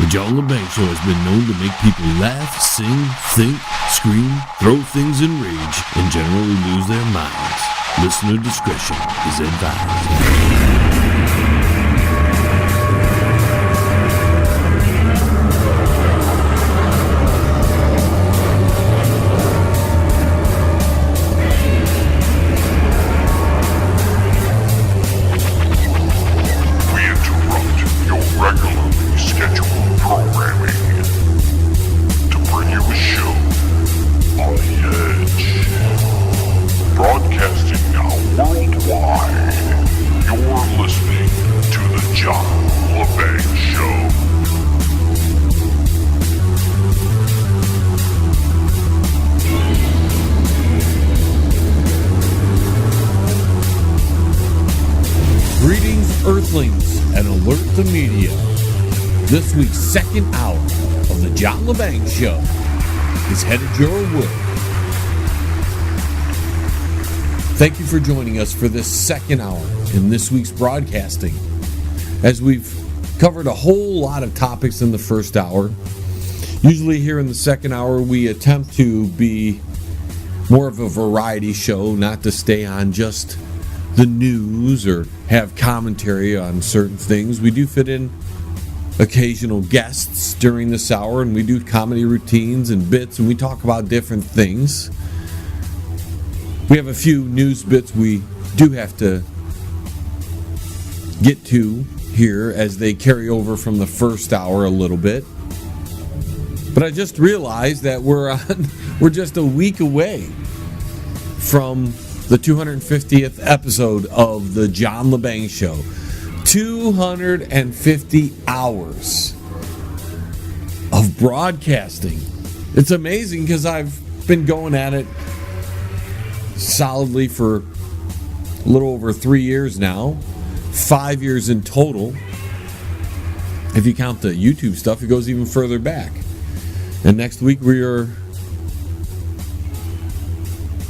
The John Lebang Show has been known to make people laugh, sing, think, scream, throw things in rage, and generally lose their minds. Listener discretion is advised. Earthlings, and alert the media. This week's second hour of the John Lebang Show is headed your way. Thank you for joining us for this second hour in this week's broadcasting. As we've covered a whole lot of topics in the first hour, usually here in the second hour we attempt to be more of a variety show, not to stay on just the news or have commentary on certain things. We do fit in occasional guests during this hour, and we do comedy routines and bits, and we talk about different things. We have a few news bits we do have to get to here as they carry over from the first hour a little bit. But I just realized that we're just a week away from the 250th episode of the John Lebang Show. 250 hours of broadcasting. It's amazing because I've been going at it solidly for a little over 3 years now. 5 years in total. If you count the YouTube stuff, it goes even further back. And next week we are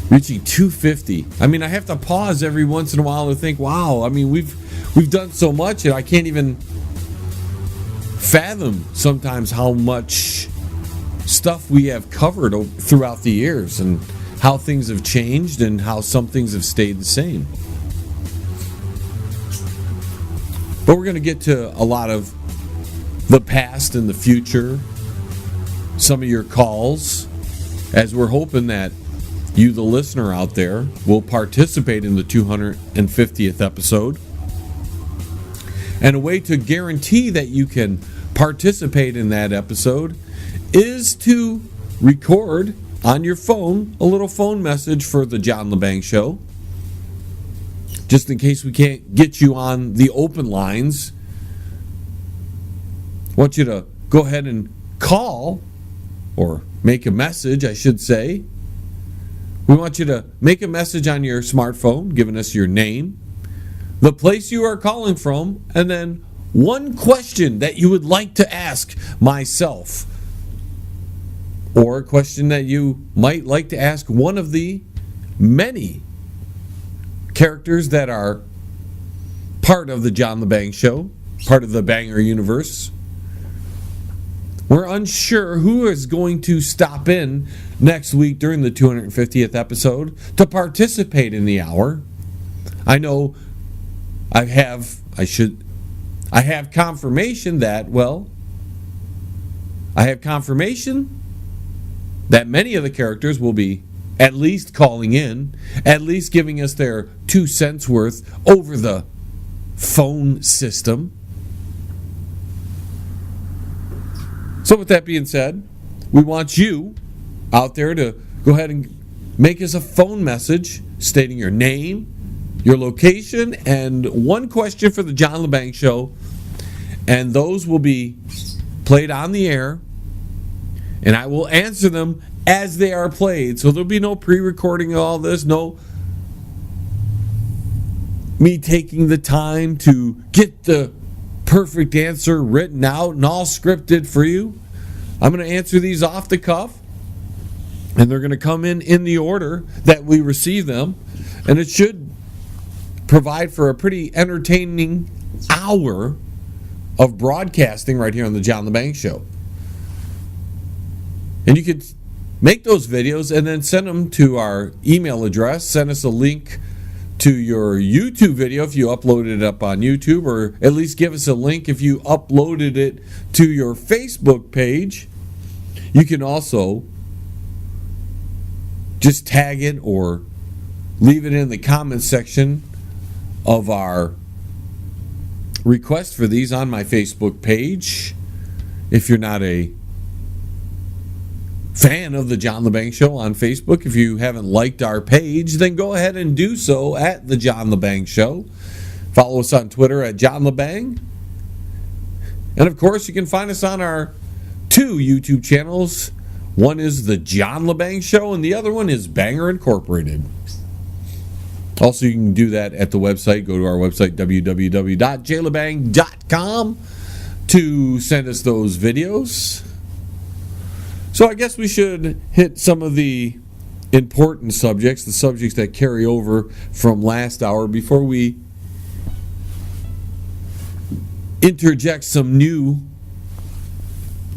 reaching 250. I mean, I have to pause every once in a while to think, wow, I mean, we've done so much and I can't even fathom sometimes how much stuff we have covered throughout the years and how things have changed and how some things have stayed the same. But we're going to get to a lot of the past and the future, some of your calls, as we're hoping that you, the listener out there, will participate in the 250th episode. And a way to guarantee that you can participate in that episode is to record on your phone a little phone message for the John Lebang Show. Just in case we can't get you on the open lines, I want you to go ahead and call, or make a message, I should say. We want you to make a message on your smartphone, giving us your name, the place you are calling from, and then one question that you would like to ask myself, or a question that you might like to ask one of the many characters that are part of the John Lebang Show, part of the Banger universe. We're unsure who is going to stop in next week during the 250th episode to participate in the hour. I know I have confirmation that, that many of the characters will be at least calling in, at least giving us their 2 cents worth over the phone system. So with that being said, we want you out there to go ahead and make us a phone message stating your name, your location, and one question for the John Lebang Show. And those will be played on the air, and I will answer them as they are played. So there'll be no pre-recording of all this, no me taking the time to get the perfect answer written out and all scripted for you. I'm going to answer these off the cuff, and they're going to come in the order that we receive them, and it should provide for a pretty entertaining hour of broadcasting right here on the John Lebang Show. And you could make those videos and then send them to our email address. Send us a link to your YouTube video if you uploaded it up on YouTube, or at least give us a link if you uploaded it to your Facebook page. You can also just tag it or leave it in the comment section of our request for these on my Facebook page. If you're not a fan of the John Lebang Show on Facebook, if you haven't liked our page, then go ahead and do so at the John Lebang Show. Follow us on Twitter at John Lebang. And of course, you can find us on our 2 YouTube channels. One is the John Lebang Show, and the other one is Banger Incorporated. Also, you can do that at the website. Go to our website, www.jlebang.com, to send us those videos. So I guess we should hit some of the important subjects, the subjects that carry over from last hour, before we interject some new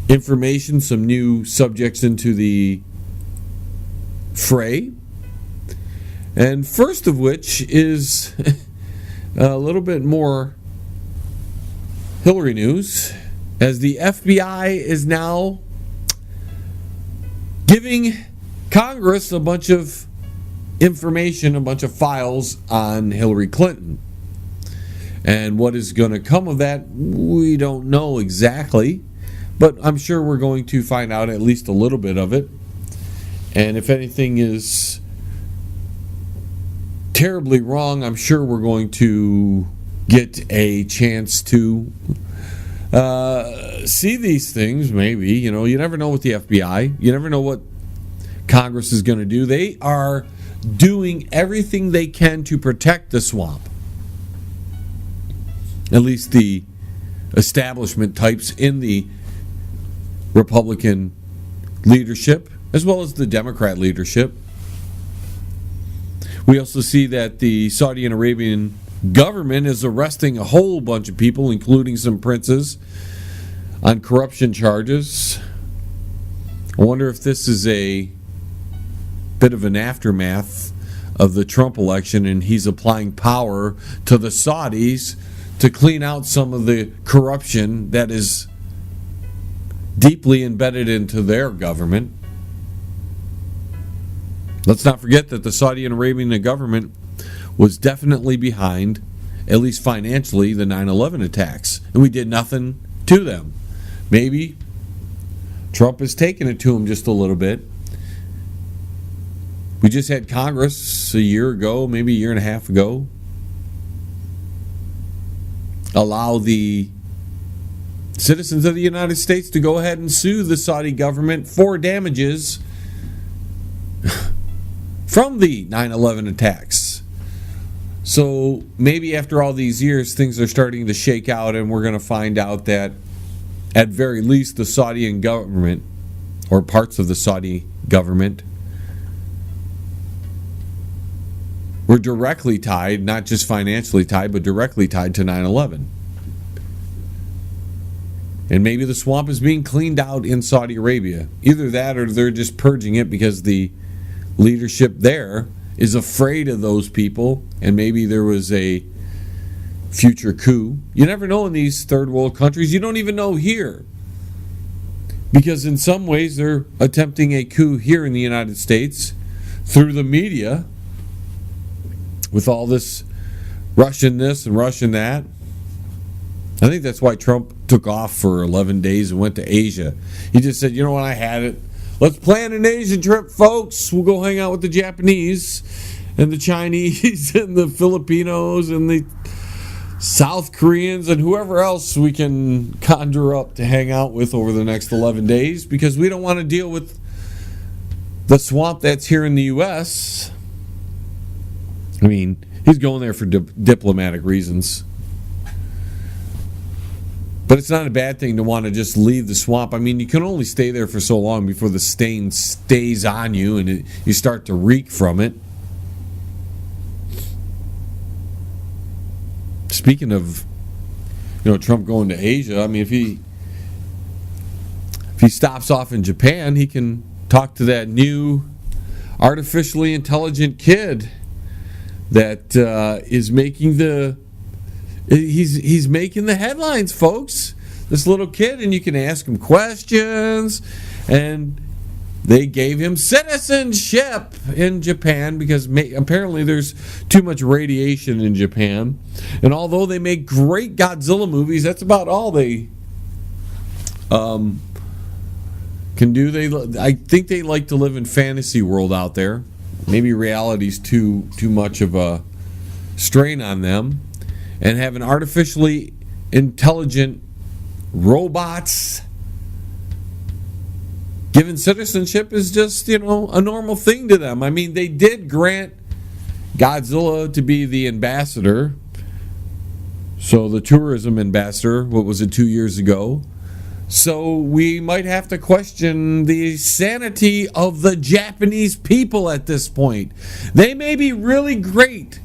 information, some new subjects into the fray. And first of which is a little bit more Hillary news, as the FBI is now giving Congress a bunch of information, a bunch of files on Hillary Clinton. And what is going to come of that, we don't know exactly, but I'm sure we're going to find out at least a little bit of it. And if anything is terribly wrong, I'm sure we're going to get a chance to see these things, maybe. You know, you never know with the FBI. You never know what Congress is going to do. They are doing everything they can to protect the swamp. At least the establishment types in the Republican leadership, as well as the Democrat leadership. We also see that the Saudi and Arabian government is arresting a whole bunch of people, including some princes, on corruption charges. I wonder if this is a bit of an aftermath of the Trump election, and he's applying power to the Saudis to clean out some of the corruption that is deeply embedded into their government. Let's not forget that the Saudi and Arabian government was definitely behind, at least financially, the 9/11 attacks. And we did nothing to them. Maybe Trump has taken it to them just a little bit. We just had Congress a year ago, maybe a year and a half ago, allow the citizens of the United States to go ahead and sue the Saudi government for damages from the 9/11 attacks. So maybe after all these years, things are starting to shake out, and we're going to find out that at very least the Saudian government, or parts of the Saudi government, were directly tied, not just financially tied, but directly tied to 9/11. And maybe the swamp is being cleaned out in Saudi Arabia. Either that, or they're just purging it because the leadership there is afraid of those people, and maybe there was a future coup. You never know in these third world countries. You don't even know here, because in some ways they're attempting a coup here in the United States through the media, with all this Russian this and Russian that. I think that's why Trump took off for 11 days and went to Asia. He just said, you know what, I had it. Let's plan an Asian trip, folks. We'll go hang out with the Japanese and the Chinese and the Filipinos and the South Koreans and whoever else we can conjure up to hang out with over the next 11 days, because we don't want to deal with the swamp that's here in the U.S. I mean, he's going there for diplomatic reasons. But it's not a bad thing to want to just leave the swamp. I mean, you can only stay there for so long before the stain stays on you and you start to reek from it. Speaking of Trump going to Asia. I mean, if he stops off in Japan, he can talk to that new artificially intelligent kid that is making he's making the headlines, folks. This little kid, and you can ask him questions, and they gave him citizenship in Japan because apparently there's too much radiation in Japan. And although they make great Godzilla movies, that's about all they can do. I think they like to live in fantasy world out there. Maybe reality's too much of a strain on them. And having artificially intelligent robots given citizenship is just, a normal thing to them. I mean, they did grant Godzilla to be the ambassador. So the tourism ambassador, what was it, 2 years ago? So we might have to question the sanity of the Japanese people at this point. They may be really great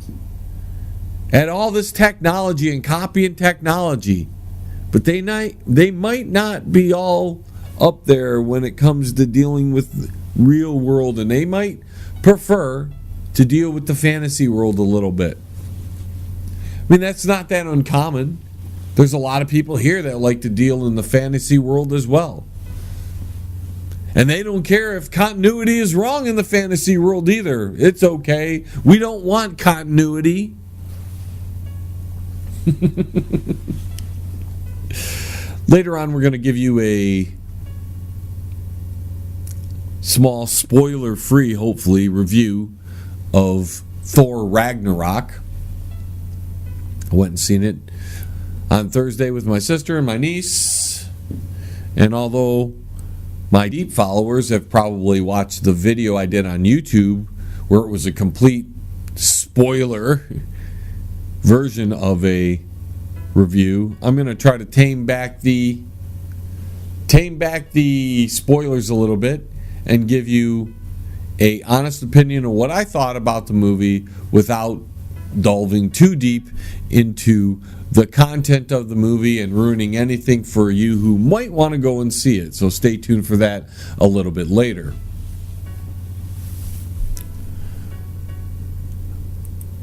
at all this technology and copying technology, but they might not be all up there when it comes to dealing with real world, and they might prefer to deal with the fantasy world a little bit. I mean, that's not that uncommon. There's a lot of people here that like to deal in the fantasy world as well. And they don't care if continuity is wrong in the fantasy world either. It's okay. We don't want continuity. Later on, we're going to give you a small spoiler-free, hopefully, review of Thor Ragnarok. I went and seen it on Thursday with my sister and my niece. And although my deep followers have probably watched the video I did on YouTube where it was a complete spoiler version of a review, I'm going to try to tame back the spoilers a little bit and give you a honest opinion of what I thought about the movie without delving too deep into the content of the movie and ruining anything for you who might want to go and see it. So stay tuned for that a little bit later.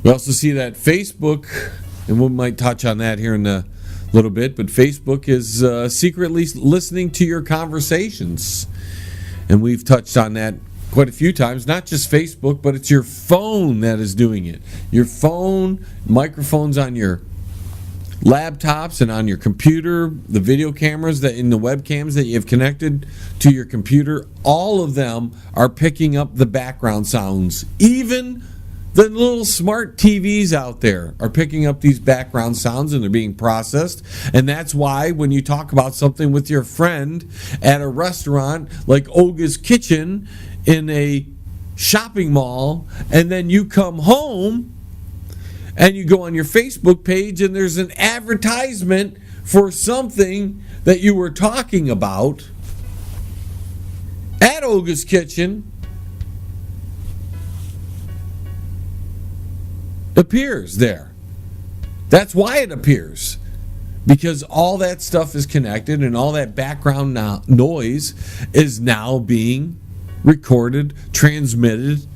We also see that Facebook, and we might touch on that here in a little bit, but Facebook is secretly listening to your conversations. And we've touched on that quite a few times. Not just Facebook, but it's your phone that is doing it. Your phone, microphones on your laptops and on your computer, the video cameras that in the webcams that you have connected to your computer, all of them are picking up the background sounds. Even the little smart TVs out there are picking up these background sounds, and they're being processed. And that's why when you talk about something with your friend at a restaurant like Olga's Kitchen in a shopping mall, and then you come home and you go on your Facebook page and there's an advertisement for something that you were talking about at Olga's Kitchen, appears there. That's why it appears, because all that stuff is connected and all that background noise is now being recorded, transmitted,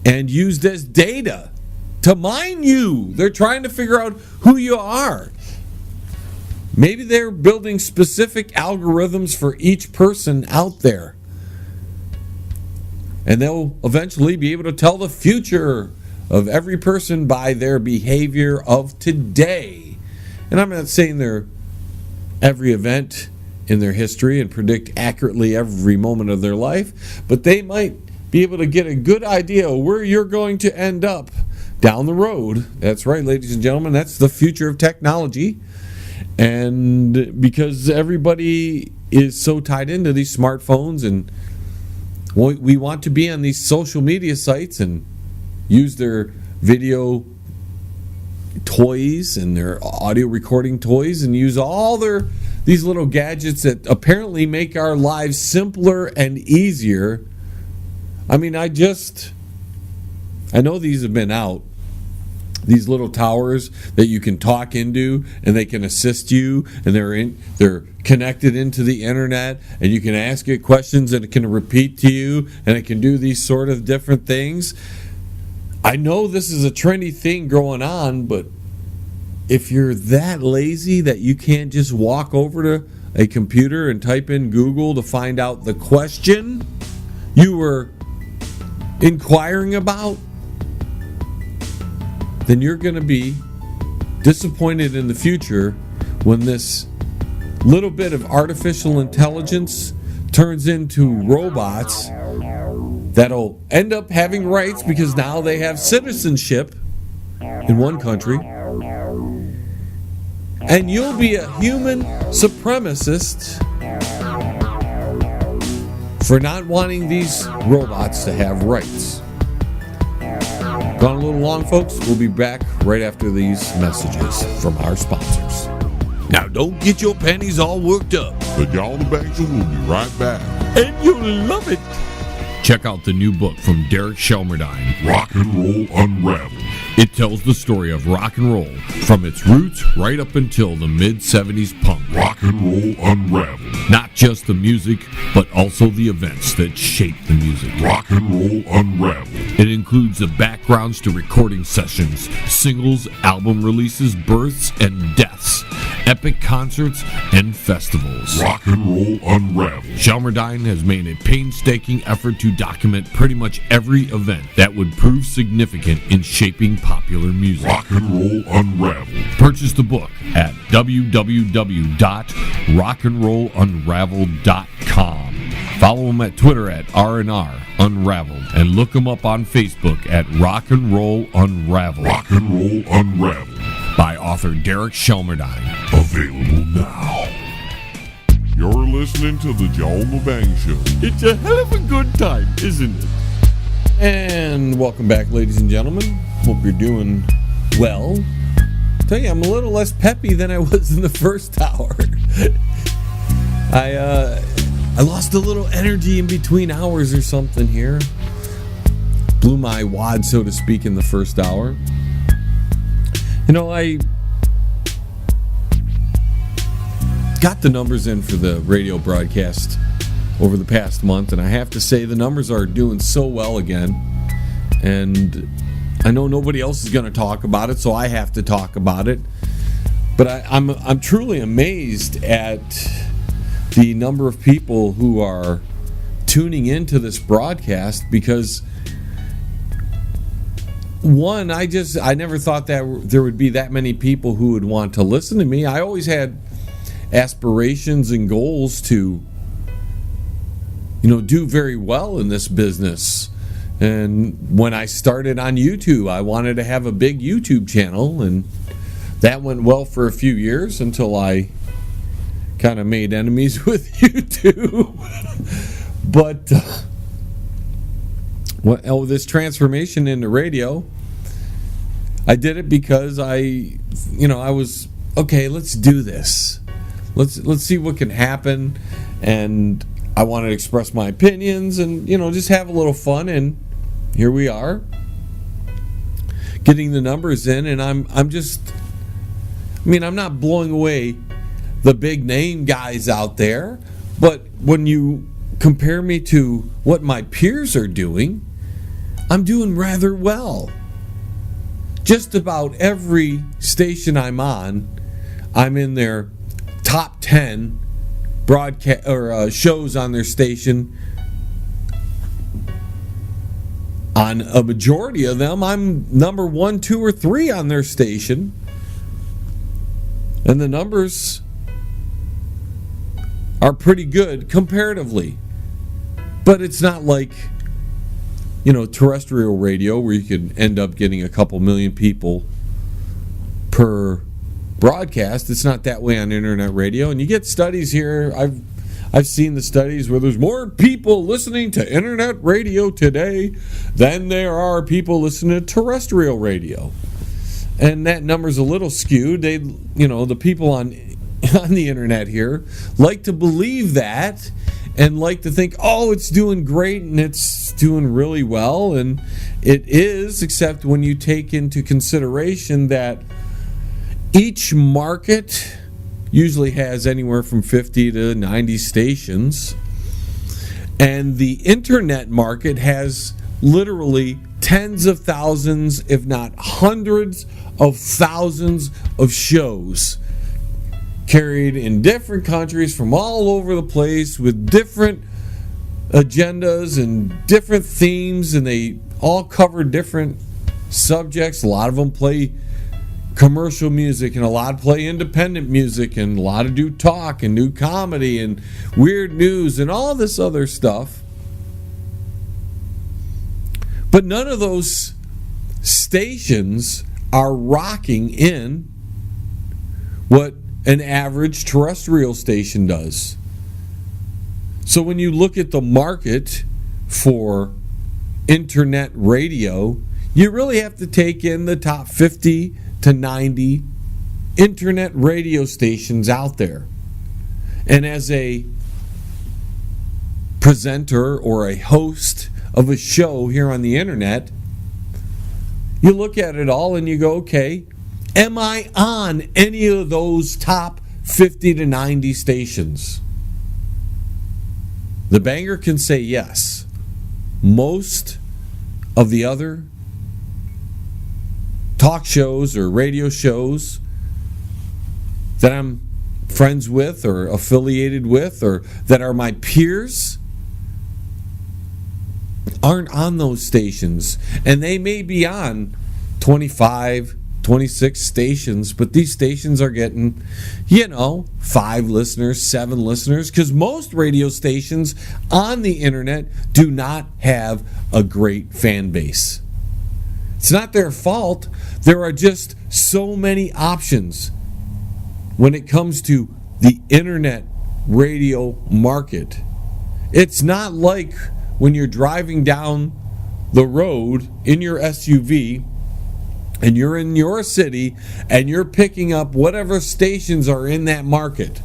and used as data to mine you. They're trying to figure out who you are. Maybe they're building specific algorithms for each person out there, and they'll eventually be able to tell the future of every person by their behavior of today. And I'm not saying they're every event in their history and predict accurately every moment of their life, but they might be able to get a good idea of where you're going to end up down the road. That's right, ladies and gentlemen, that's the future of technology. And because everybody is so tied into these smartphones, and we want to be on these social media sites and use their video toys and their audio recording toys and use all these little gadgets that apparently make our lives simpler and easier. I mean, I know these have been out, these little towers that you can talk into, and they can assist you, and they're connected into the internet, and you can ask it questions, and it can repeat to you, and it can do these sort of different things. I know this is a trendy thing going on, but if you're that lazy that you can't just walk over to a computer and type in Google to find out the question you were inquiring about, then you're going to be disappointed in the future when this little bit of artificial intelligence turns into robots that'll end up having rights because now they have citizenship in one country. And you'll be a human supremacist for not wanting these robots to have rights. Gone a little long, folks. We'll be back right after these messages from our sponsors. Now, don't get your panties all worked up. The John Lebang Show will be right back. And you'll love it. Check out the new book from Derek Shelmerdine, Rock and Roll Unraveled. It tells the story of rock and roll from its roots right up until the mid-70s punk. Rock and Roll Unraveled. Not just the music, but also the events that shaped the music. Rock and Roll Unraveled. It includes the backgrounds to recording sessions, singles, album releases, births, and deaths, epic concerts, and festivals. Rock and Roll Unraveled. Shelmerdine has made a painstaking effort to document pretty much every event that would prove significant in shaping popular music. Rock and Roll Unraveled. Purchase the book at www.rockandrollunraveled.com. Follow him at Twitter at R&R Unraveled, and look him up on Facebook at Rock and Roll Unraveled. Rock and Roll Unraveled. By author Derek Shelmerdine. Available now. You're listening to the John Lebang Show. It's a hell of a good time, isn't it? And welcome back, ladies and gentlemen. Hope you're doing well. Tell you, I'm a little less peppy than I was in the first hour. I lost a little energy in between hours or something here. Blew my wad, so to speak, in the first hour. You know, I got the numbers in for the radio broadcast over the past month, and I have to say the numbers are doing so well again. And I know nobody else is going to talk about it, so I have to talk about it. But I'm truly amazed at the number of people who are tuning into this broadcast, because one, I never thought that there would be that many people who would want to listen to me. I always had aspirations and goals to, do very well in this business. And when I started on YouTube, I wanted to have a big YouTube channel, and that went well for a few years until I kind of made enemies with YouTube. But this transformation into radio, I did it because I was, okay, let's do this. Let's see what can happen. And I wanted to express my opinions and, just have a little fun. And here we are, getting the numbers in. And I'm not blowing away the big name guys out there. But when you compare me to what my peers are doing, I'm doing rather well. Just about every station I'm on, I'm in their top 10 broadcast or shows on their station. On a majority of them, I'm number 1, 2, or 3 on their station. And the numbers are pretty good comparatively. But it's not like, terrestrial radio where you could end up getting a couple million people per broadcast. It's not that way on internet radio. And you get studies here. I've seen the studies where there's more people listening to internet radio today than there are people listening to terrestrial radio. And that number's a little skewed. The people on on the internet here like to believe that and like to think, oh, it's doing great and it's doing really well. And it is, except when you take into consideration that each market usually has anywhere from 50 to 90 stations. And the internet market has literally tens of thousands, if not hundreds of thousands of shows carried in different countries from all over the place with different agendas and different themes, and they all cover different subjects. A lot of them play commercial music, and a lot play independent music, and a lot of do talk and do comedy and weird news and all this other stuff. But none of those stations are rocking in what an average terrestrial station does. So when you look at the market for internet radio, you really have to take in the top 50 to 90 internet radio stations out there. And as a presenter or a host of a show here on the internet, you look at it all and you go, okay, am I on any of those top 50 to 90 stations? The banger can say yes. Most of the other talk shows or radio shows that I'm friends with or affiliated with or that are my peers aren't on those stations. And they may be on 25, 26 stations, but these stations are getting, 5 listeners, 7 listeners, because most radio stations on the internet do not have a great fan base. It's not their fault. There are just so many options when it comes to the internet radio market. It's not like when you're driving down the road in your SUV and you're in your city and you're picking up whatever stations are in that market.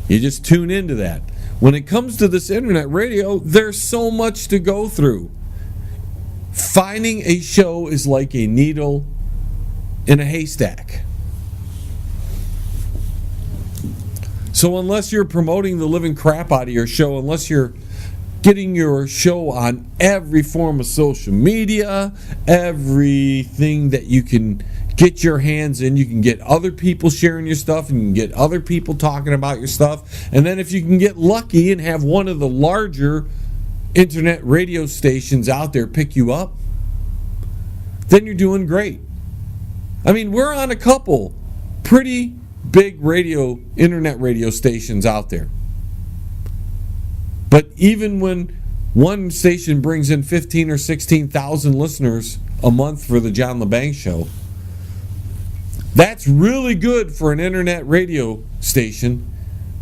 You just tune into that. When it comes to this internet radio, there's so much to go through. Finding a show is like a needle in a haystack. So unless you're promoting the living crap out of your show, unless you're getting your show on every form of social media, everything that you can get your hands in, you can get other people sharing your stuff, and you can get other people talking about your stuff, and then if you can get lucky and have one of the larger internet radio stations out there pick you up, then you're doing great. I mean, we're on a couple pretty big internet radio stations out there. But even when one station brings in 15 or 16,000 listeners a month for the John Lebang Show, that's really good for an internet radio station,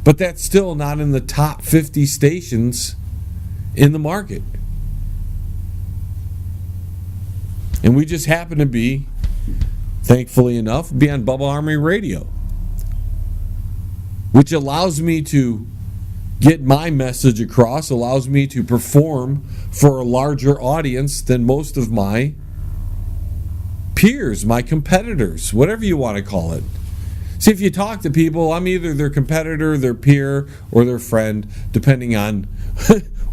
but that's still not in the top 50 stations in the market. And we just happen to be, thankfully enough, be on Bubba Army Radio, which allows me to get my message across, allows me to perform for a larger audience than most of my peers, my competitors, whatever you want to call it. See, if you talk to people, I'm either their competitor, their peer, or their friend, depending on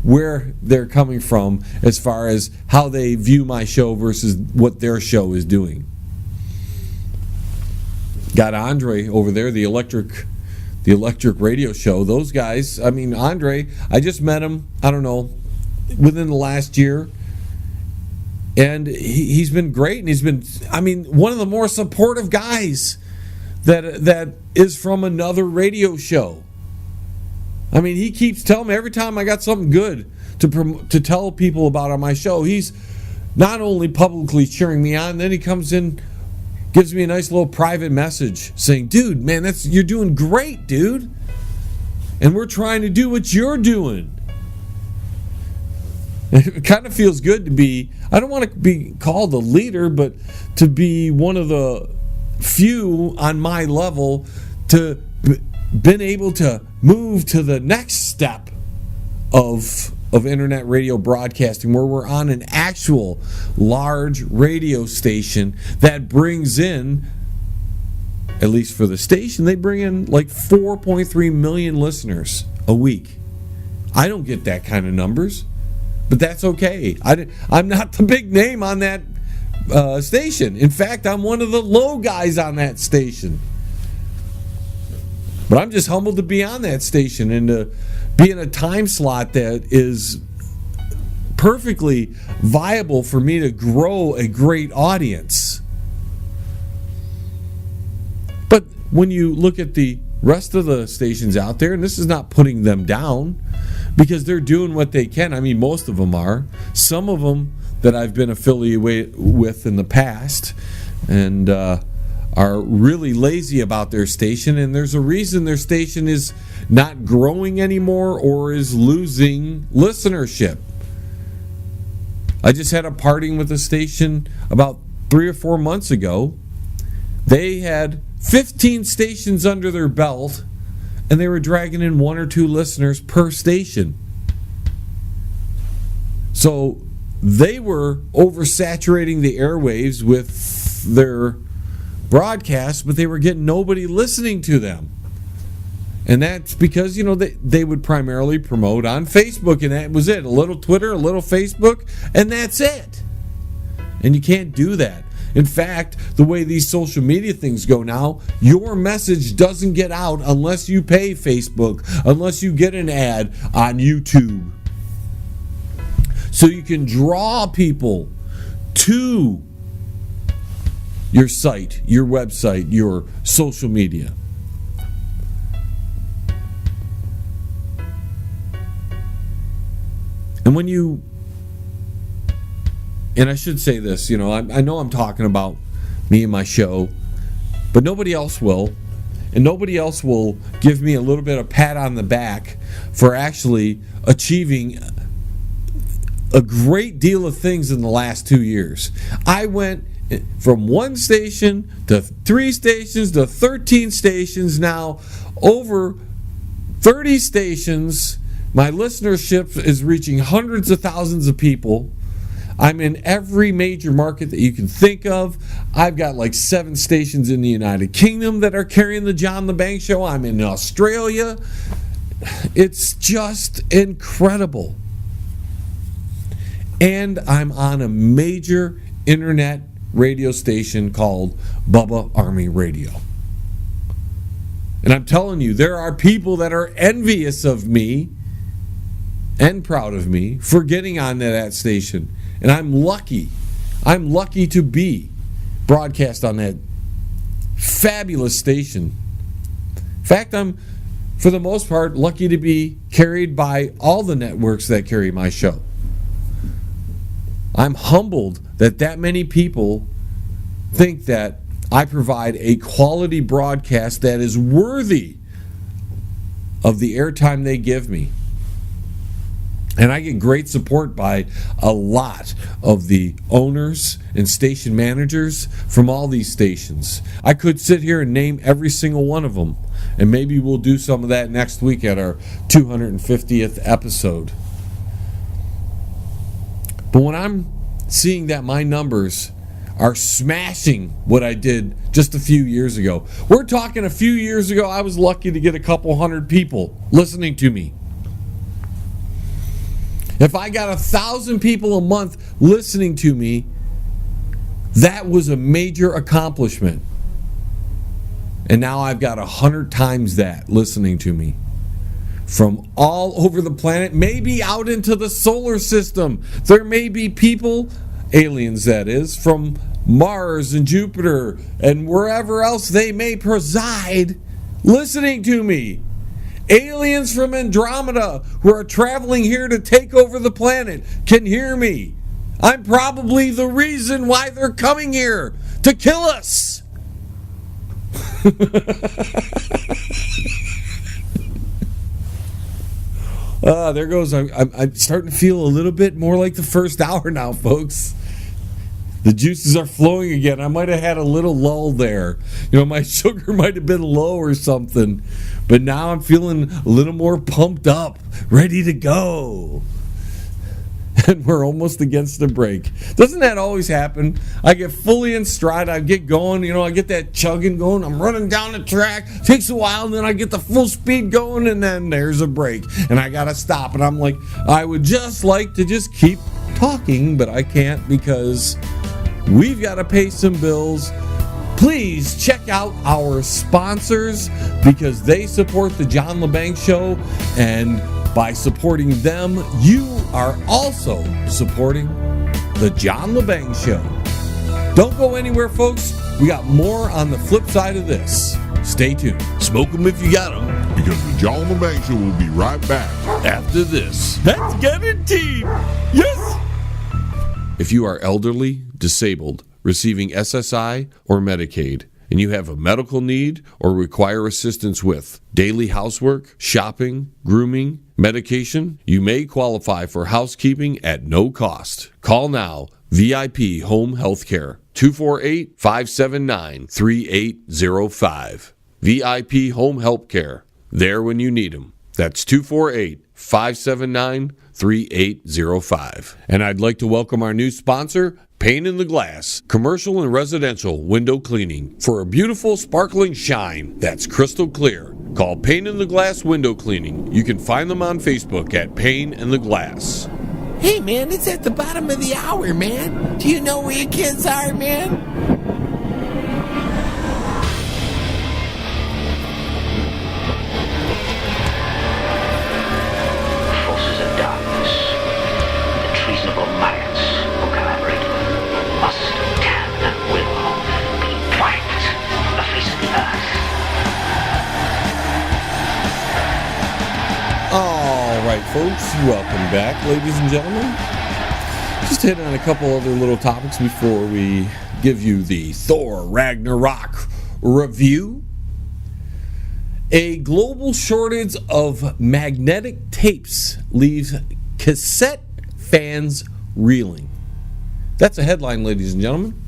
where they're coming from as far as how they view my show versus what their show is doing. Got Andre over there, the electric radio show. Those guys, I mean, Andre, I just met him, I don't know, within the last year, and he's been great, and he's been, I mean, one of the more supportive guys that is from another radio show. I mean, he keeps telling me every time I got something good to tell people about on my show, he's not only publicly cheering me on, then he comes in, gives me a nice little private message saying, dude, man, you're doing great, dude. And we're trying to do what you're doing. It kind of feels good to be, I don't want to be called a leader, but to be one of the few on my level to been able to move to the next step of internet radio broadcasting, where we're on an actual large radio station that brings in, at least for the station, they bring in like 4.3 million listeners a week. I don't get that kind of numbers, but that's okay. I'm not the big name on that station. In fact, I'm one of the low guys on that station. But I'm just humbled to be on that station and to be in a time slot that is perfectly viable for me to grow a great audience. But when you look at the rest of the stations out there, and this is not putting them down, because they're doing what they can. I mean, most of them are. Some of them that I've been affiliated with in the past and are really lazy about their station, and there's a reason their station is not growing anymore or is losing listenership. I just had a parting with a station about 3 or 4 months ago. They had 15 stations under their belt, and they were dragging in 1 or 2 listeners per station. So they were oversaturating the airwaves with their broadcasts, but they were getting nobody listening to them. And that's because, they would primarily promote on Facebook, and that was it. A little Twitter, a little Facebook, and that's it. And you can't do that. In fact, the way these social media things go now, your message doesn't get out unless you pay Facebook, unless you get an ad on YouTube. So you can draw people to your site, your website, your social media. And when you, and I should say this, I know I'm talking about me and my show, but nobody else will. And nobody else will give me a little bit of pat on the back for actually achieving a great deal of things in the last 2 years. I went from 1 station to 3 stations to 13 stations, now over 30 stations. My listenership is reaching hundreds of thousands of people. I'm in every major market that you can think of. I've got like 7 stations in the United Kingdom that are carrying the John Lebang Show. I'm in Australia. It's just incredible. And I'm on a major internet radio station called Bubba Army Radio. And I'm telling you, there are people that are envious of me and proud of me for getting on that station. And I'm lucky. I'm lucky to be broadcast on that fabulous station. In fact, I'm, for the most part, lucky to be carried by all the networks that carry my show. I'm humbled that many people think that I provide a quality broadcast that is worthy of the airtime they give me. And I get great support by a lot of the owners and station managers from all these stations. I could sit here and name every single one of them, and maybe we'll do some of that next week at our 250th episode. But when I'm seeing that my numbers are smashing what I did just a few years ago. We're talking a few years ago, I was lucky to get a couple hundred people listening to me. If I got 1,000 people a month listening to me, that was a major accomplishment. And now I've got 100 times that listening to me. From all over the planet, maybe out into the solar system. There may be people, aliens that is, from Mars and Jupiter and wherever else they may preside, listening to me. Aliens from Andromeda who are traveling here to take over the planet can hear me. I'm probably the reason why they're coming here, to kill us. There goes. I'm starting to feel a little bit more like the first hour now, folks. The juices are flowing again. I might have had a little lull there. My sugar might have been low or something. But now I'm feeling a little more pumped up, ready to go. And we're almost against the break. Doesn't that always happen? I get fully in stride. I get going. I get that chugging going. I'm running down the track. Takes a while, and then I get the full speed going, and then there's a break. And I got to stop. And I'm like, I would just like to just keep talking, but I can't because we've got to pay some bills. Please check out our sponsors because they support the John Lebang Show, and by supporting them, you are also supporting the John Lebang Show. Don't go anywhere, folks. We got more on the flip side of this. Stay tuned. Smoke them if you got them. Because the John Lebang Show will be right back After this. That's guaranteed. Yes. If you are elderly, disabled, receiving SSI or Medicaid, and you have a medical need or require assistance with daily housework, shopping, grooming, medication, you may qualify for housekeeping at no cost. Call now. VIP Home Healthcare, 248-579-3805. VIP Home Healthcare, there when you need them. That's 248-579-3805. And I'd like to welcome our new sponsor, Pane in the Glass, commercial and residential window cleaning for a beautiful sparkling shine that's crystal clear. Call Pane in the Glass Window Cleaning. You can find them on Facebook at Pane in the Glass. Hey, man, it's at the bottom of the hour, man. Do you know where your kids are, man? Forces of darkness, the treasonable minds who collaborate must, can, and will be wiped from the face of the earth. All right, folks, welcome back, ladies and gentlemen. Just hit on a couple other little topics before we give you the Thor Ragnarok review. A global shortage of magnetic tapes leaves cassette fans reeling. That's a headline, ladies and gentlemen.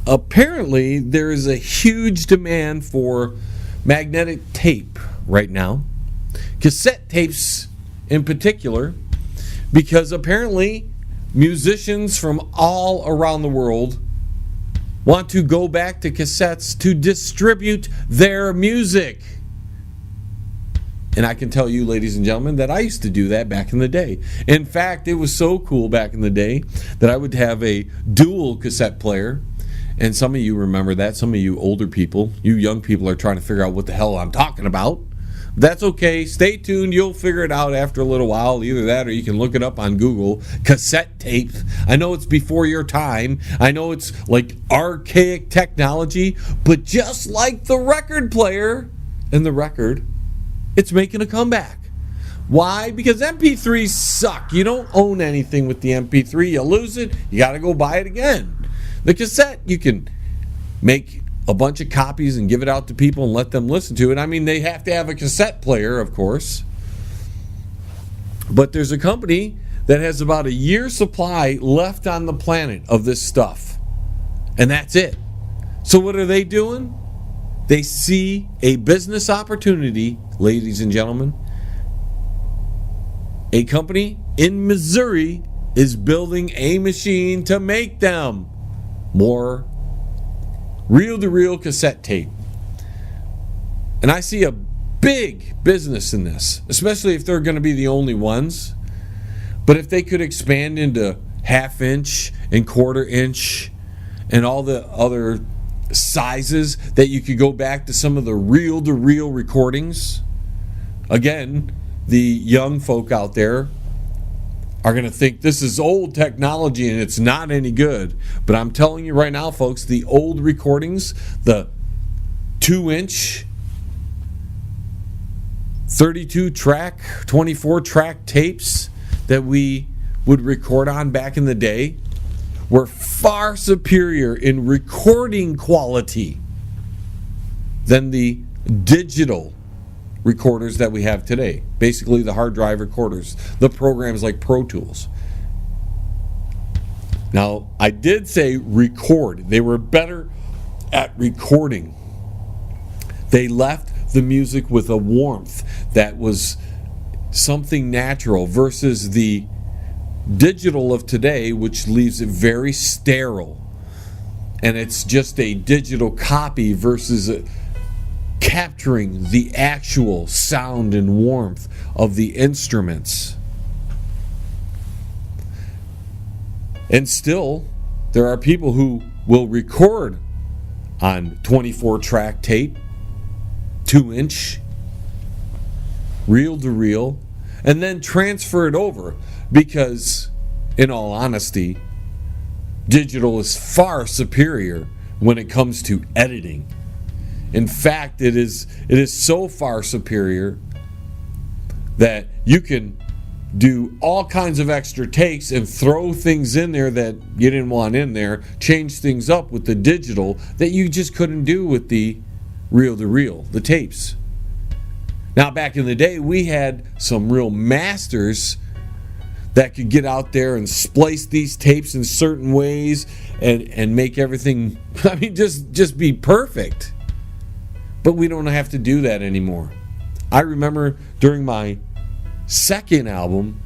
Apparently, there is a huge demand for magnetic tape right now. Cassette tapes in particular, because apparently musicians from all around the world want to go back to cassettes to distribute their music. And I can tell you, ladies and gentlemen, that I used to do that back in the day. In fact, it was so cool back in the day that I would have a dual cassette player. And some of you remember that. Some of you older people, you young people are trying to figure out what the hell I'm talking about. That's okay. Stay tuned. You'll figure it out after a little while. Either that or you can look it up on Google. Cassette tape. I know it's before your time. I know it's like archaic technology. But just like the record player and the record, it's making a comeback. Why? Because MP3s suck. You don't own anything with the MP3. You lose it, you got to go buy it again. The cassette, you can make a bunch of copies and give it out to people and let them listen to it. I mean, they have to have a cassette player, of course. But there's a company that has about a year's supply left on the planet of this stuff. And that's it. So what are they doing? They see a business opportunity, ladies and gentlemen. A company in Missouri is building a machine to make them more reel-to-reel cassette tape. And I see a big business in this, especially if they're going to be the only ones. But if they could expand into half-inch and quarter-inch and all the other sizes that you could go back to some of the reel-to-reel recordings, again, the young folk out there are going to think this is old technology and it's not any good. But I'm telling you right now, folks, the old recordings, the 2-inch, 32-track, 24-track tapes that we would record on back in the day were far superior in recording quality than the digital recorders that we have today. Basically the hard drive recorders, the programs like Pro Tools. Now, I did say record. They were better at recording. They left the music with a warmth that was something natural versus the digital of today, which leaves it very sterile. And it's just a digital copy versus capturing the actual sound and warmth of the instruments. And still, there are people who will record on 24-track tape, 2-inch, reel-to-reel, and then transfer it over because, in all honesty, digital is far superior when it comes to editing. In fact, it is so far superior that you can do all kinds of extra takes and throw things in there that you didn't want in there, change things up with the digital that you just couldn't do with the reel-to-reel, the tapes. Now, back in the day, we had some real masters that could get out there and splice these tapes in certain ways and make everything, just be perfect. But we don't have to do that anymore. I remember during my second album,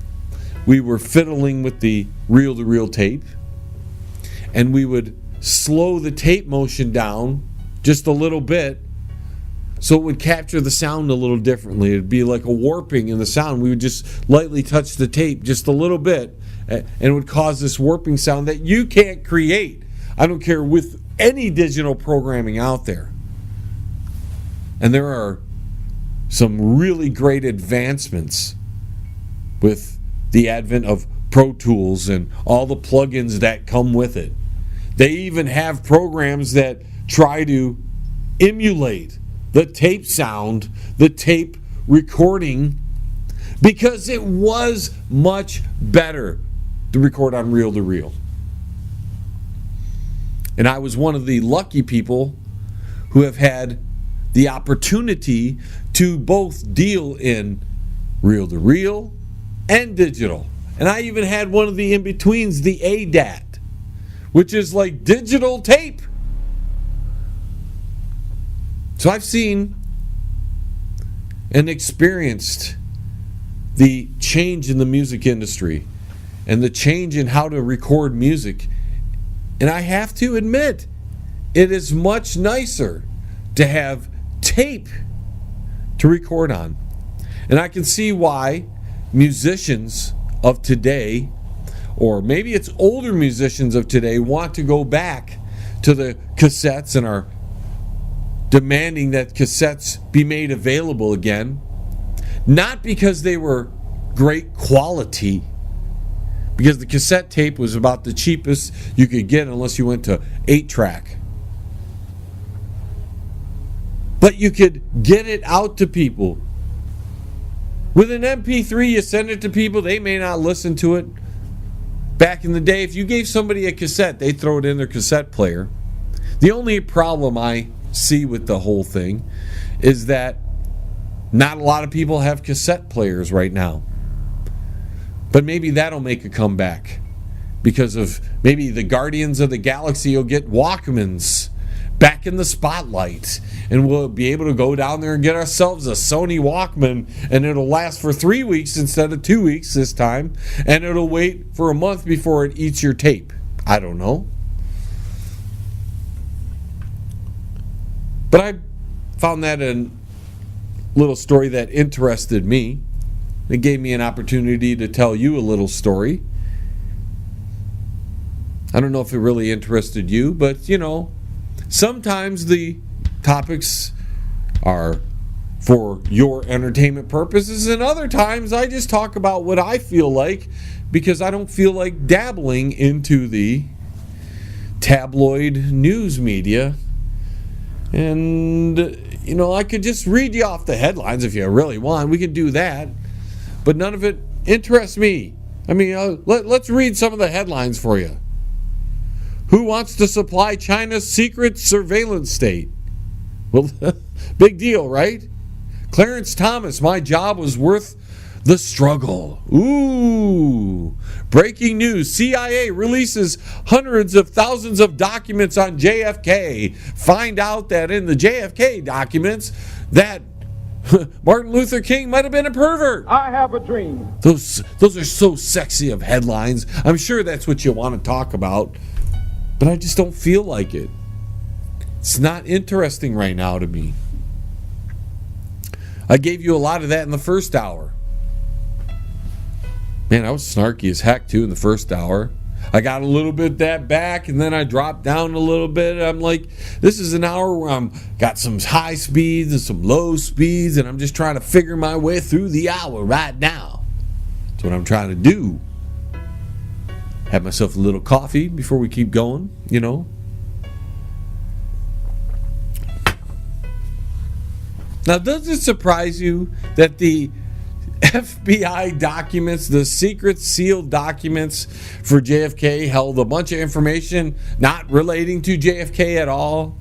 we were fiddling with the reel-to-reel tape, and we would slow the tape motion down just a little bit so it would capture the sound a little differently. It'd be like a warping in the sound. We would just lightly touch the tape just a little bit, and it would cause this warping sound that you can't create. I don't care with any digital programming out there. And there are some really great advancements with the advent of Pro Tools and all the plugins that come with it. They even have programs that try to emulate the tape sound, the tape recording, because it was much better to record on reel-to-reel. And I was one of the lucky people who have had the opportunity to both deal in reel-to-reel and digital. And I even had one of the in-betweens, the ADAT, which is like digital tape. So I've seen and experienced the change in the music industry and the change in how to record music. And I have to admit, it is much nicer to have tape to record on. And I can see why musicians of today, or maybe it's older musicians of today, want to go back to the cassettes and are demanding that cassettes be made available again. Not because they were great quality, because the cassette tape was about the cheapest you could get unless you went to 8-track. But you could get it out to people. With an MP3, you send it to people, they may not listen to it. Back in the day, if you gave somebody a cassette, they'd throw it in their cassette player. The only problem I see with the whole thing is that not a lot of people have cassette players right now. But maybe that'll make a comeback because of maybe the Guardians of the Galaxy will get Walkmans back in the spotlight, and we'll be able to go down there and get ourselves a Sony Walkman, and it'll last for 3 weeks instead of 2 weeks this time, and it'll wait for a month before it eats your tape. I don't know. But I found that a little story that interested me. It gave me an opportunity to tell you a little story. I don't know if it really interested you, but sometimes the topics are for your entertainment purposes, and other times I just talk about what I feel like because I don't feel like dabbling into the tabloid news media. And, I could just read you off the headlines if you really want. We can do that. But none of it interests me. Let's read some of the headlines for you. Who wants to supply China's secret surveillance state? Well, big deal, right? Clarence Thomas, my job was worth The struggle. Ooh. Breaking news. CIA releases hundreds of thousands of documents on JFK. Find out that in the JFK documents that Martin Luther King might have been a pervert. I have a dream. Those are so sexy of headlines. I'm sure that's what you want to talk about, but I just don't feel like it. It's not interesting right now to me. I gave you a lot of that in the first hour. Man, I was snarky as heck too in the first hour. I got a little bit that back, and then I dropped down a little bit. I'm like, this is an hour where I'm got some high speeds and some low speeds, and I'm just trying to figure my way through the hour right now. That's what I'm trying to do. Have myself a little coffee before we keep going, you know. Now, does it surprise you that the FBI documents, the secret sealed documents for JFK, held a bunch of information not relating to JFK at all?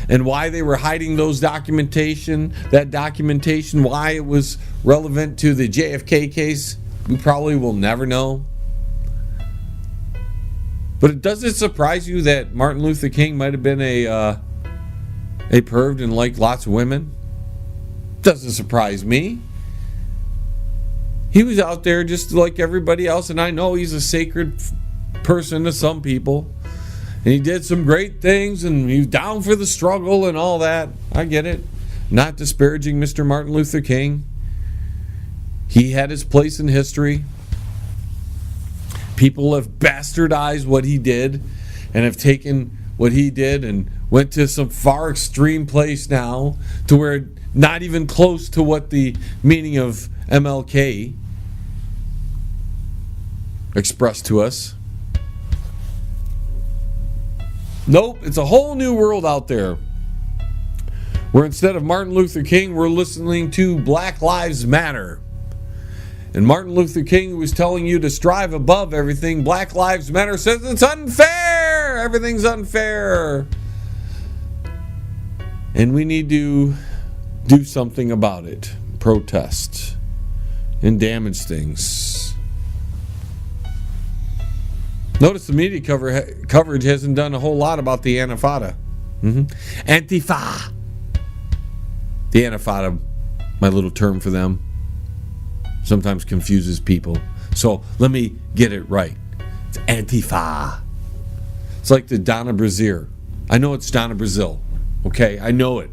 And why they were hiding that documentation, why it was relevant to the JFK case, we probably will never know. But does it surprise you that Martin Luther King might have been a perv and liked lots of women? Doesn't surprise me. He was out there just like everybody else, and I know he's a sacred person to some people. And he did some great things, and he was down for the struggle and all that. I get it. Not disparaging Mr. Martin Luther King. He had his place in history. People have bastardized what he did and have taken what he did and went to some far extreme place now to where not even close to what the meaning of MLK expressed to us. Nope, it's a whole new world out there where instead of Martin Luther King, we're listening to Black Lives Matter. And Martin Luther King was telling you to strive above everything. Black Lives Matter says it's unfair. Everything's unfair. And we need to do something about it. Protest and damage things. Notice the media coverage hasn't done a whole lot about the Antifada. Antifa. The Antifada, my little term for them, sometimes confuses people. So let me get it right. It's Antifa. It's like the Donna Brazier. I know it's Donna Brazil. Okay, I know it.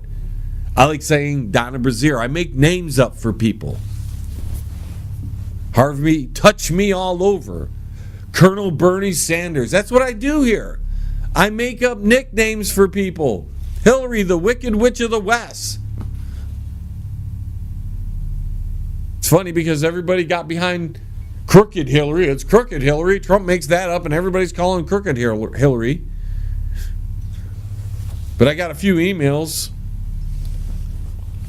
I like saying Donna Brazier. I make names up for people. Harvey, touch me all over. Colonel Bernie Sanders. That's what I do here. I make up nicknames for people. Hillary, the Wicked Witch of the West. It's funny because everybody got behind Crooked Hillary. It's Crooked Hillary. Trump makes that up and everybody's calling Crooked Hillary. But I got a few emails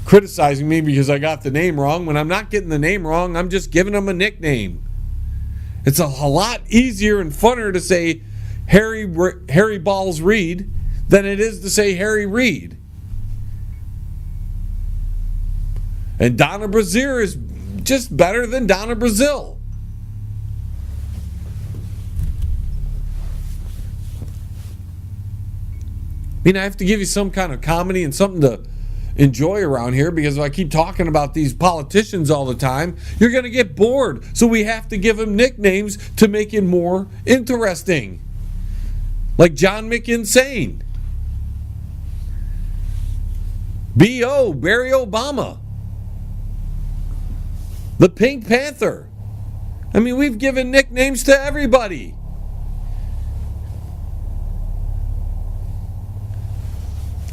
criticizing me because I got the name wrong. When I'm not getting the name wrong, I'm just giving them a nickname. It's a lot easier and funner to say Harry Balls Reed than it is to say Harry Reid. And Donna Brazier is just better than Donna Brazil. I mean, I have to give you some kind of comedy and something to enjoy around here, because if I keep talking about these politicians all the time, you're going to get bored. So we have to give them nicknames to make it more interesting. Like John McInsane. B.O. Barry Obama. The Pink Panther. I mean, we've given nicknames to everybody.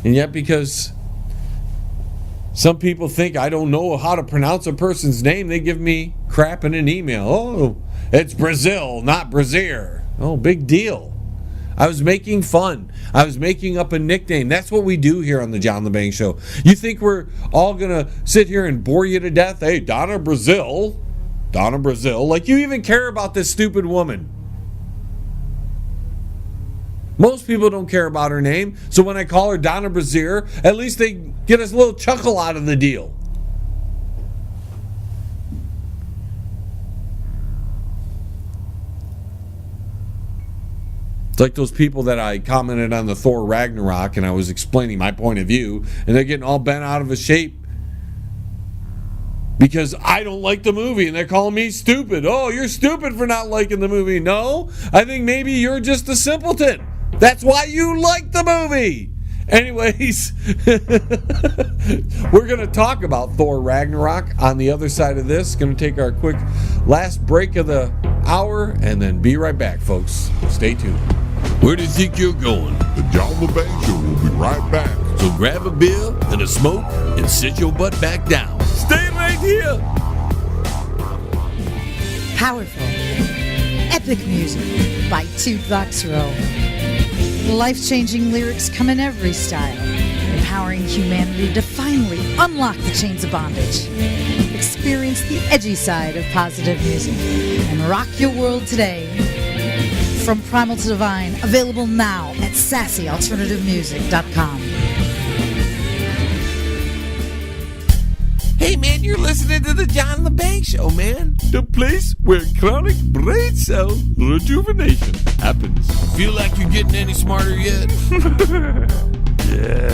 And yet, because some people think I don't know how to pronounce a person's name, they give me crap in an email. Oh, it's Brazil, not Brazier. Oh, big deal. I was making fun. I was making up a nickname. That's what we do here on the John Lebang Show. You think we're all going to sit here and bore you to death? Hey, Donna Brazil. Donna Brazil. Like you even care about this stupid woman. Most people don't care about her name, so when I call her Donna Brazier, at least they get us a little chuckle out of the deal. It's like those people that I commented on the Thor Ragnarok and I was explaining my point of view, and they're getting all bent out of shape because I don't like the movie and they're calling me stupid. Oh, you're stupid for not liking the movie. No, I think maybe you're just a simpleton. That's why you like the movie. Anyways, we're going to talk about Thor Ragnarok on the other side of this. Going to take our quick last break of the hour and then be right back, folks. Stay tuned. Where do you think you're going? The John Lebang Show will be right back. So grab a beer and a smoke and sit your butt back down. Stay right here. Powerful, epic music by Toothbox Row. Life-changing lyrics come in every style, empowering humanity to finally unlock the chains of bondage. Experience the edgy side of positive music and rock your world today. From Primal to Divine, available now at sassyalternativemusic.com. Hey, man, you're listening to the John Lebang Show, man. The place where chronic brain cell rejuvenation happens. Feel like you're getting any smarter yet? Yeah.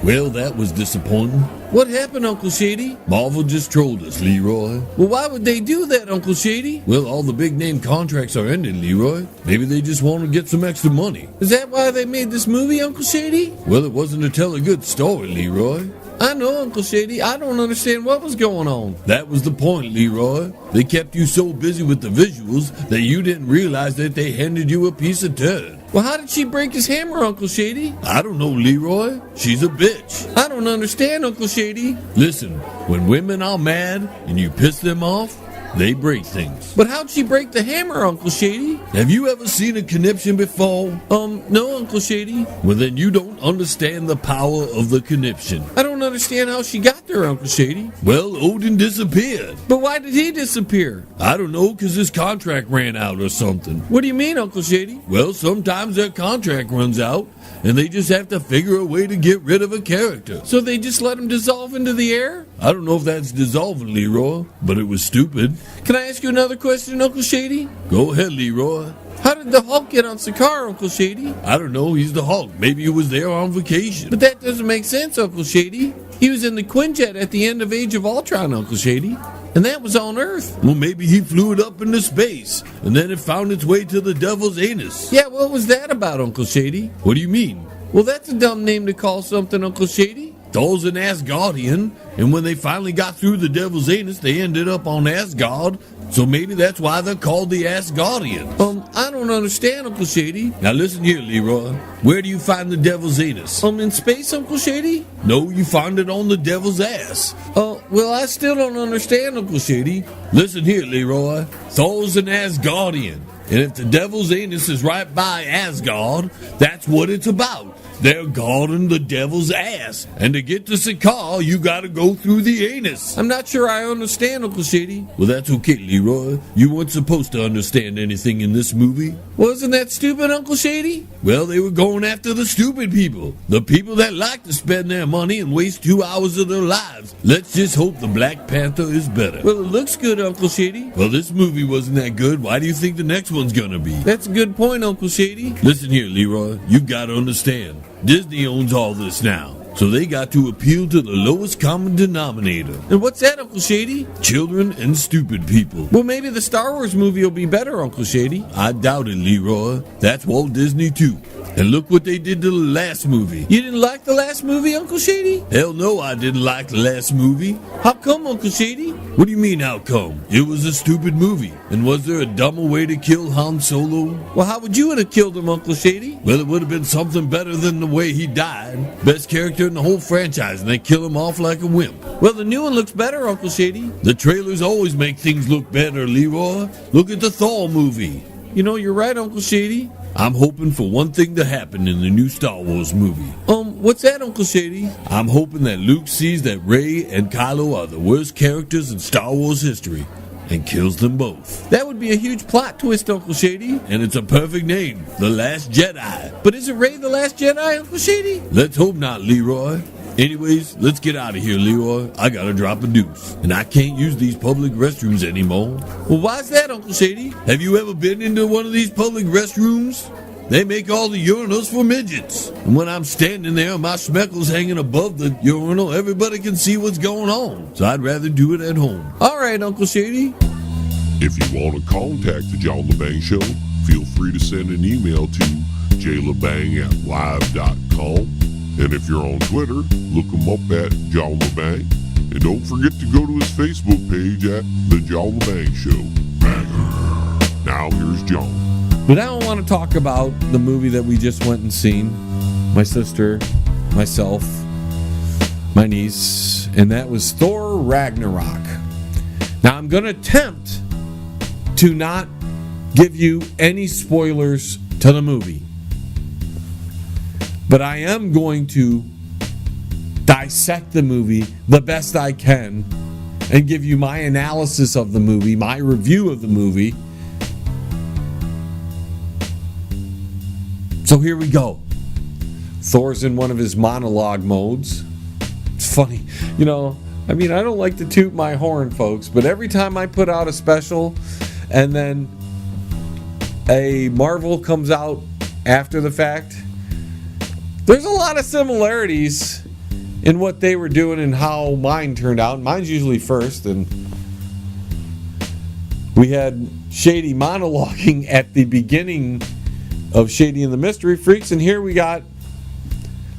Well, that was disappointing. What happened, Uncle Shady? Marvel just trolled us, Leroy. Well, why would they do that, Uncle Shady? Well, all the big name contracts are ended, Leroy. Maybe they just want to get some extra money. Is that why they made this movie, Uncle Shady? Well, it wasn't to tell a good story, Leroy. I know, Uncle Shady. I don't understand what was going on. That was the point, Leroy. They kept you so busy with the visuals that you didn't realize that they handed you a piece of turd. Well, how did she break his hammer, Uncle Shady? I don't know, Leroy. She's a bitch. I don't understand, Uncle Shady. Listen, when women are mad and you piss them off, they break things. But how'd she break the hammer, Uncle Shady? Have you ever seen a conniption before? No, Uncle Shady. Well, then you don't understand the power of the conniption. I don't understand how she got there, Uncle Shady. Well, Odin disappeared. But why did he disappear? I don't know, because his contract ran out or something. What do you mean, Uncle Shady? Well, sometimes their contract runs out, and they just have to figure a way to get rid of a character. So they just let him dissolve into the air? I don't know if that's dissolving, Leroy, but it was stupid. Can I ask you another question, Uncle Shady? Go ahead, Leroy. How did the Hulk get on Sakaar, Uncle Shady? I don't know, he's the Hulk. Maybe he was there on vacation. But that doesn't make sense, Uncle Shady. He was in the Quinjet at the end of Age of Ultron, Uncle Shady. And that was on Earth. Well, maybe he flew it up into space, and then it found its way to the devil's anus. Yeah, what was that about, Uncle Shady? What do you mean? Well, that's a dumb name to call something, Uncle Shady. Thor's an Asgardian, and when they finally got through the devil's anus, they ended up on Asgard, so maybe that's why they're called the Asgardians. I don't understand, Uncle Shady. Now listen here, Leroy. Where do you find the devil's anus? In space, Uncle Shady? No, you find it on the devil's ass. Well, I still don't understand, Uncle Shady. Listen here, Leroy. Thor's an Asgardian, and if the devil's anus is right by Asgard, that's what it's about. They're guarding the devil's ass. And to get to Sakaar, you gotta go through the anus. I'm not sure I understand, Uncle Shady. Well, that's okay, Leroy. You weren't supposed to understand anything in this movie. Wasn't that stupid, Uncle Shady? Well, they were going after the stupid people. The people that like to spend their money and waste 2 hours of their lives. Let's just hope the Black Panther is better. Well, it looks good, Uncle Shady. Well, this movie wasn't that good. Why do you think the next one's gonna be? That's a good point, Uncle Shady. Listen here, Leroy. You gotta understand. Disney owns all this now, so they got to appeal to the lowest common denominator. And what's that, Uncle Shady? Children and stupid people. Well, maybe the Star Wars movie will be better, Uncle Shady. I doubt it, Leroy. That's Walt Disney too. And look what they did to the last movie. You didn't like the last movie, Uncle Shady? Hell no, I didn't like the last movie. How come, Uncle Shady? What do you mean, how come? It was a stupid movie. And was there a dumber way to kill Han Solo? Well, how would you have killed him, Uncle Shady? Well, it would have been something better than the way he died. Best character in the whole franchise, and they kill him off like a wimp. Well, the new one looks better, Uncle Shady. The trailers always make things look better, Leroy. Look at the Thor movie. You know, you're right, Uncle Shady. I'm hoping for one thing to happen in the new Star Wars movie. What's that, Uncle Shady? I'm hoping that Luke sees that Rey and Kylo are the worst characters in Star Wars history. and kills them both. That would be a huge plot twist, Uncle Shady, and it's a perfect name, The Last Jedi. But is it Rey the Last Jedi, Uncle Shady? Let's hope not, Leroy. Anyways, let's get out of here, Leroy. I gotta drop a deuce, and I can't use these public restrooms anymore. Well, why's that, Uncle Shady? Have you ever been into one of these public restrooms? They make all the urinals for midgets. And when I'm standing there, my schmeckle's hanging above the urinal, everybody can see what's going on. So I'd rather do it at home. All right, Uncle Shady. If you want to contact the John Lebang Show, feel free to send an email to jlebang@live.com. And if you're on Twitter, look him up at John Lebang. And don't forget to go to his Facebook page at The John Lebang Show. Now here's John. But I don't want to talk about the movie that we just went and seen. My sister, myself, my niece, and that was Thor Ragnarok. Now I'm going to attempt to not give you any spoilers to the movie. But I am going to dissect the movie the best I can and give you my analysis of the movie, my review of the movie. So here we go. Thor's in one of his monologue modes. It's funny. I don't like to toot my horn, folks, but every time I put out a special and then a Marvel comes out after the fact, there's a lot of similarities in what they were doing and how mine turned out. Mine's usually first, and we had Shady monologuing at the beginning of Shady and the Mystery Freaks, and here we got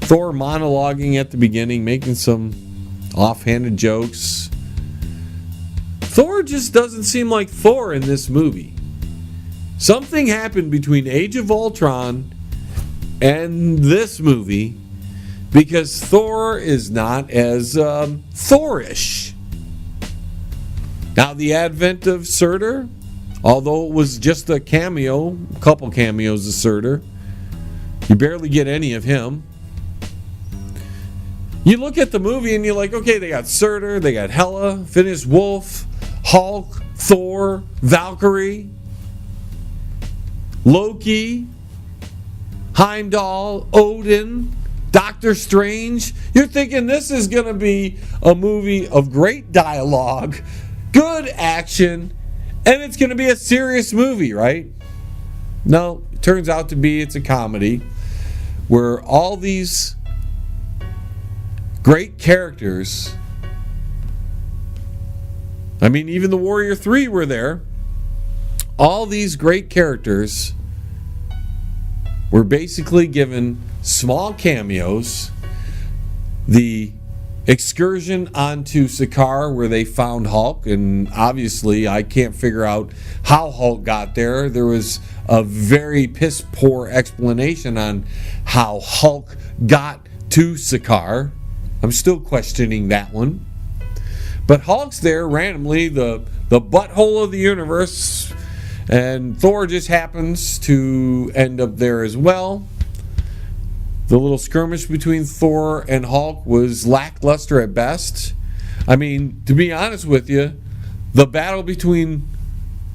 Thor monologuing at the beginning, making some offhanded jokes. Thor just doesn't seem like Thor in this movie. Something happened between Age of Ultron and this movie because Thor is not as Thorish. Now, the advent of Surtur, although it was just a cameo, a couple cameos of Surtur, you barely get any of him. You look at the movie and you're like, okay, they got Surtur, they got Hela, Phineas Wolf, Hulk, Thor, Valkyrie, Loki, Heimdall, Odin, Doctor Strange. You're thinking this is going to be a movie of great dialogue, good action, and it's going to be a serious movie, right? No, it turns out to be it's a comedy where all these great characters, even the Warrior 3 were there. All these great characters were basically given small cameos. The excursion onto Sakaar where they found Hulk, and obviously I can't figure out how Hulk got there. There was a very piss poor explanation on how Hulk got to Sakaar. I'm still questioning that one. But Hulk's there randomly, the butthole of the universe, and Thor just happens to end up there as well. The little skirmish between Thor and Hulk was lackluster at best. To be honest with you, the battle between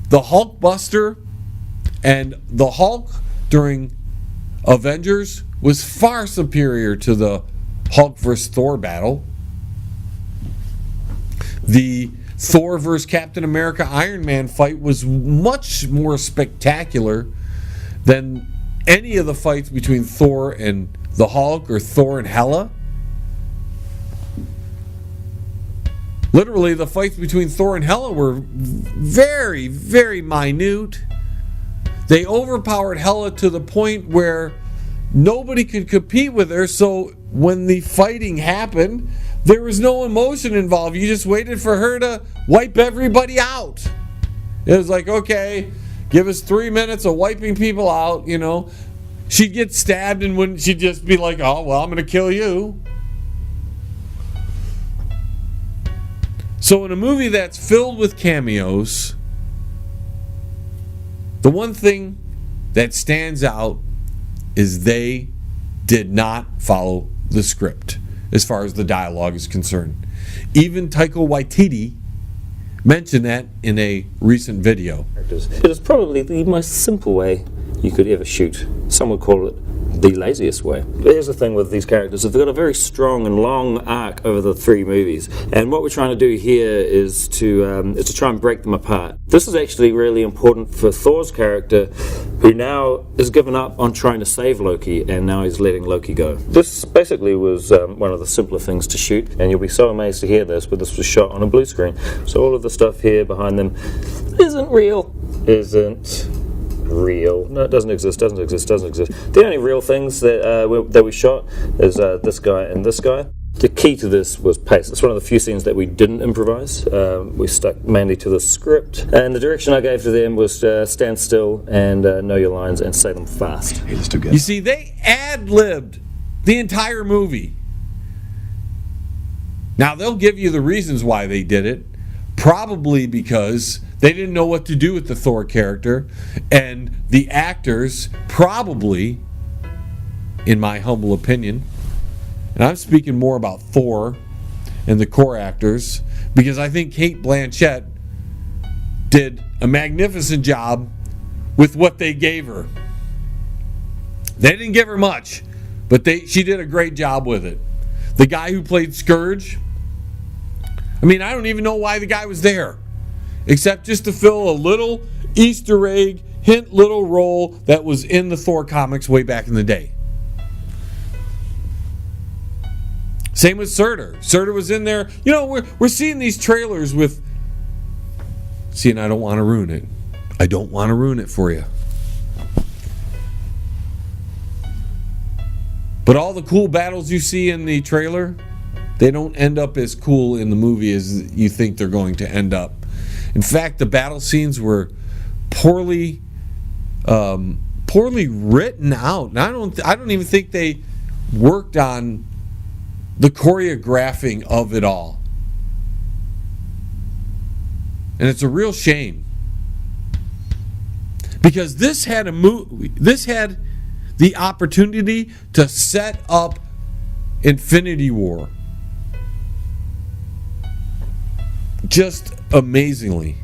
the Hulkbuster and the Hulk during Avengers was far superior to the Hulk vs. Thor battle. The Thor vs. Captain America Iron Man fight was much more spectacular than any of the fights between Thor and the Hulk or Thor and Hela. Literally, the fights between Thor and Hela were very, very minute. They overpowered Hela to the point where nobody could compete with her, so when the fighting happened, there was no emotion involved. You just waited for her to wipe everybody out. It was like, okay, give us 3 minutes of wiping people out, She'd get stabbed and wouldn't she'd just be like, oh, well, I'm going to kill you. So in a movie that's filled with cameos, the one thing that stands out is they did not follow the script as far as the dialogue is concerned. Even Taika Waititi, mentioned that in a recent video. It is probably the most simple way you could ever shoot. Some would call it the laziest way. But here's the thing with these characters, they've got a very strong and long arc over the 3 movies, and what we're trying to do here is to try and break them apart. This is actually really important for Thor's character, who now is given up on trying to save Loki, and now he's letting Loki go. This basically was one of the simpler things to shoot, and you'll be so amazed to hear this, but this was shot on a blue screen. So all of the stuff here behind them isn't real. No, it doesn't exist. The only real things that we shot is this guy and this guy. The key to this was pace. It's one of the few scenes that we didn't improvise. We stuck mainly to the script, and the direction I gave to them was stand still and know your lines and say them fast. Hey, let's do good. You see, they ad-libbed the entire movie. Now, they'll give you the reasons why they did it. Probably because they didn't know what to do with the Thor character, and the actors probably, in my humble opinion, and I'm speaking more about Thor and the core actors, because I think Cate Blanchett did a magnificent job with what they gave her. They didn't give her much, but she did a great job with it. The guy who played Scourge, I mean, I don't even know why the guy was there, except just to fill a little Easter egg, hint little role that was in the Thor comics way back in the day. Same with Surtur. Surtur was in there. You know, we're seeing these trailers with... See, and I don't want to ruin it. I don't want to ruin it for you. But all the cool battles you see in the trailer, they don't end up as cool in the movie as you think they're going to end up. In fact, the battle scenes were poorly written out. And I don't even think they worked on the choreographing of it all. And it's a real shame, because this had the opportunity to set up Infinity War just amazingly.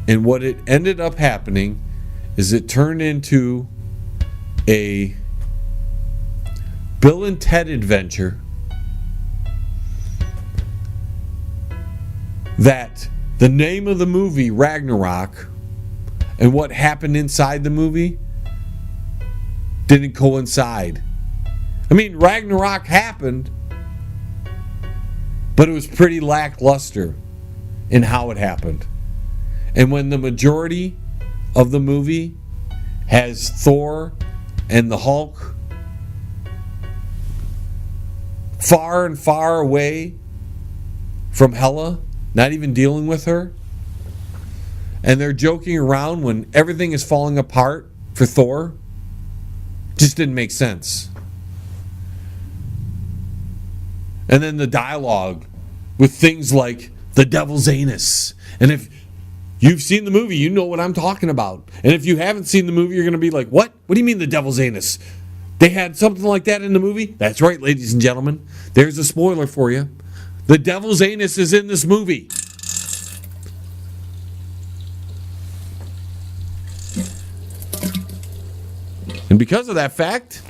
And what it ended up happening is it turned into a Bill and Ted adventure that the name of the movie, Ragnarok, and what happened inside the movie didn't coincide. I mean, Ragnarok happened, but it was pretty lackluster in how it happened. And when the majority of the movie has Thor and the Hulk far and far away from Hela, not even dealing with her, and they're joking around when everything is falling apart for Thor, just didn't make sense. And then the dialogue with things like the devil's anus. And if you've seen the movie, you know what I'm talking about. And if you haven't seen the movie, you're going to be like, what? What do you mean the devil's anus? They had something like that in the movie? That's right, ladies and gentlemen. There's a spoiler for you. The devil's anus is in this movie. And because of that fact,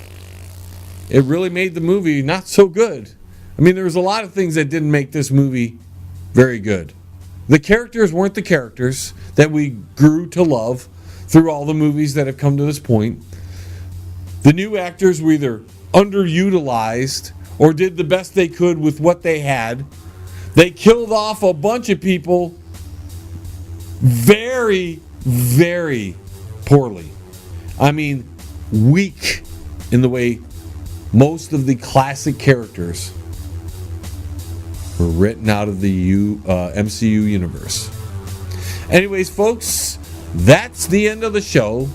it really made the movie not so good. I mean, there was a lot of things that didn't make this movie very good. The characters weren't the characters that we grew to love through all the movies that have come to this point. The new actors were either underutilized or did the best they could with what they had. They killed off a bunch of people very, very poorly. I mean, weak in the way most of the classic characters were written out of the MCU universe. Anyways, folks, that's the end of the show.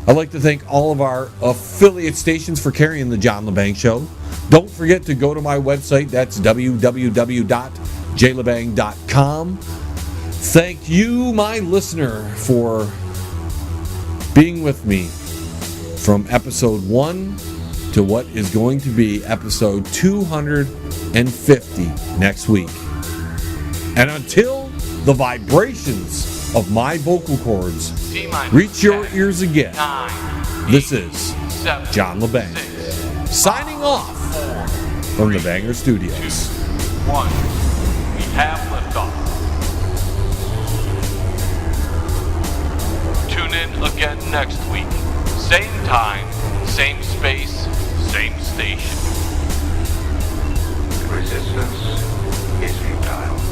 I'd like to thank all of our affiliate stations for carrying the John Lebang Show. Don't forget to go to my website. That's www.jlebang.com. Thank you, my listener, for being with me from episode 1 to what is going to be episode 250 next week. And until the vibrations of my vocal cords reach your ears again. This is John Lebang, signing off from the Banger Studios. 1. We have liftoff. Tune in again next week. Same time, same space, same station. Resistance is futile.